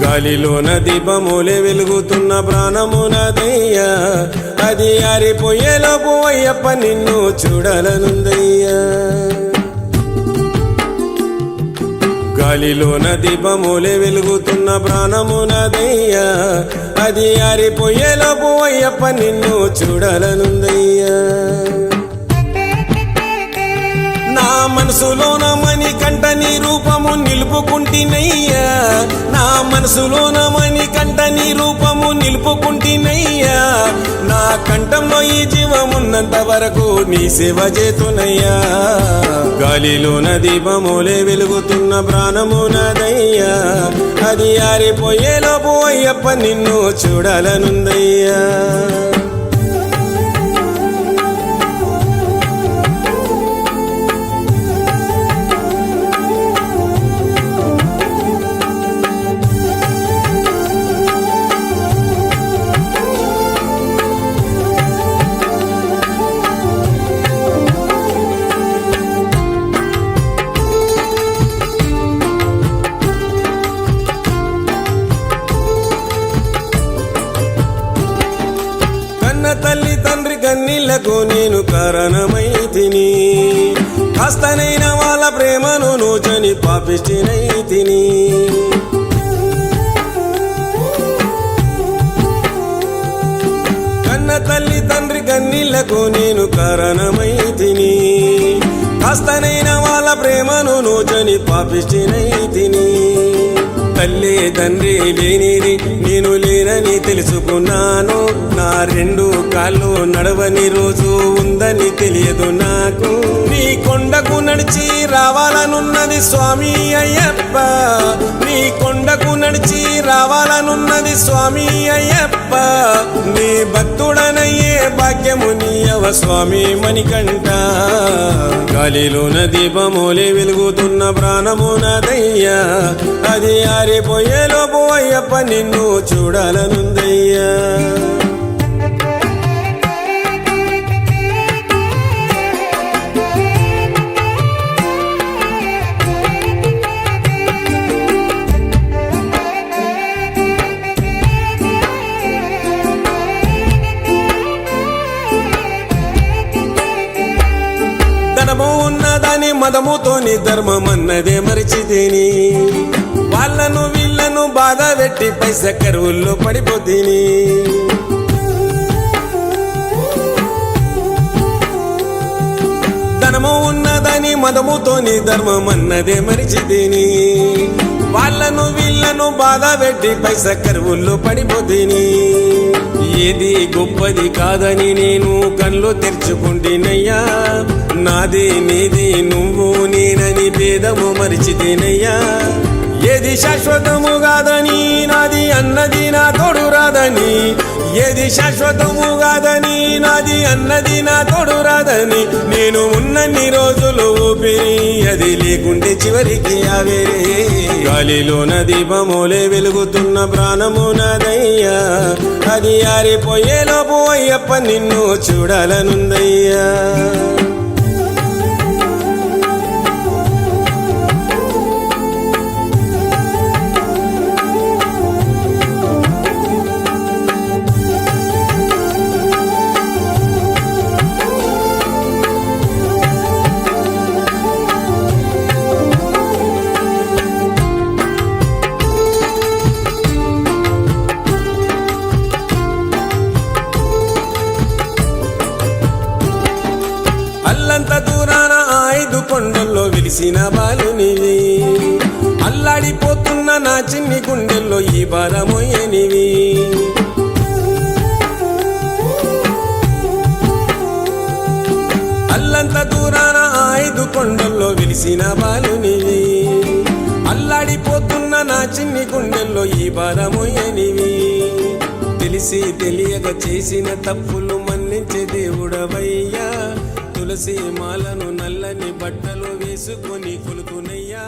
గాలిలోన దీపములే వెలుగుతున్న ప్రాణమునదయ్యా, అది ఆరిపోయేలోపు అయ్యప్ప నిన్ను చూడాలనుందయ్యా. గాలిలోన దీపములే వెలుగుతున్న ప్రాణమునదయ్యా, అది ఆరిపోయేలోపు అయ్యప్ప నిన్ను చూడాలనుందయ్యా. నా మనసులోన మణికంఠ నీ రూపము నిలుపుకుంటినయ్యా, నా మనసులోన మణికంఠ నీ రూపము నిలుపుకుంటినయ్యా. నా కంఠంలో ఈ జీవమున్నంత వరకు నీ సేవ చేతునయ్యా. గాలిలోన దీపములే వెలుగుతున్న ప్రాణమునదయ్యా, అది ఆరిపోయేలోపు అయ్యప్ప నిన్ను చూడాలనుందయ్యా. తల్లి తండ్రి కన్నీళ్లకు నేను కారణమైతిని, కాస్తనైన వాళ్ళ ప్రేమను నోచని పాపిష్టినైతిని. కన్న తల్లి తండ్రి కన్నీళ్లకు నేను కారణమైతిని, కాస్తనైన వాళ్ళ ప్రేమను నోచని పాపిష్టినైతిని. తల్లి తండ్రి లేనిది నేను లేనని తెలుసుకున్నాను, నా రెండు కాళ్ళు నడవని రోజు ఉందని తెలియదు నాకు. నీ కొండకు నడిచి రావాలనున్నది స్వామి అయ్యప్ప, నీ కొండకు నడిచి రావాలనున్నది స్వామి అయ్యప్ప. నీ భక్తుడనయ్యే భాగ్యము నీయవ స్వామి మణికంఠ. గాలిలోన దీపములే వెలుగుతున్న ప్రాణమునదయ్యా, అది ఆరిపోయేలోపు అయ్యప్ప నిన్ను చూడాలనుందయ్యా. ధనము ఉన్నదని మదముతోని ధర్మమన్నదే మరిచితేని, వాళ్ళను వీళ్ళను బాధ పెట్టి పైస కరువుల్లో పడిపోతీని. ధనము ఉన్నదని మదముతోని ధర్మమన్నదే మరిచితేని, వాళ్ళను వీళ్ళను బాధ పెట్టి పైస కరువుల్లో పడిపోతీని. ఏది గొప్పది కాదని నేను కళ్ళు తెరుచుకుంటేనయ్యా, నాది నీది నువ్వు నేనని భేదము మరిచితేనయ్యా. ఏది శాశ్వతము కాదని నాది అన్నది నా తోడు రాదని, ఏది శాశ్వతము కాదని నాది అన్నది నా తోడు రాదని. నేను ఉన్నన్ని రోజులు ఊపిరి అది లేకుంటే చివరికి ఆవేరే. గాలిలోన దీపములే వెలుగుతున్న ప్రాణమునదయ్యా, అది ఆరిపోయేలోపు అయ్యప్ప నిన్ను చూడాలనుందయ్యా. అల్లంత దూరాన 5 కొండల్లో వెలిసిన బాలునివి, అల్లాడిపోతున్న నా చిన్ని గుండెల్లో ఈ భారమోయనివి. అల్లంత దూరాన 5 కొండల్లో వెలిసిన బాలునివి, అల్లాడిపోతున్న నా చిన్ని గుండెల్లో ఈ భారమోయనివి. తెలిసి తెలియక చేసిన తప్పులు మన్నించే దేవుడవయ్యా, తులసి మాలను నల్లని బట్టలు వేసుకొని కొలుకునయ్యా.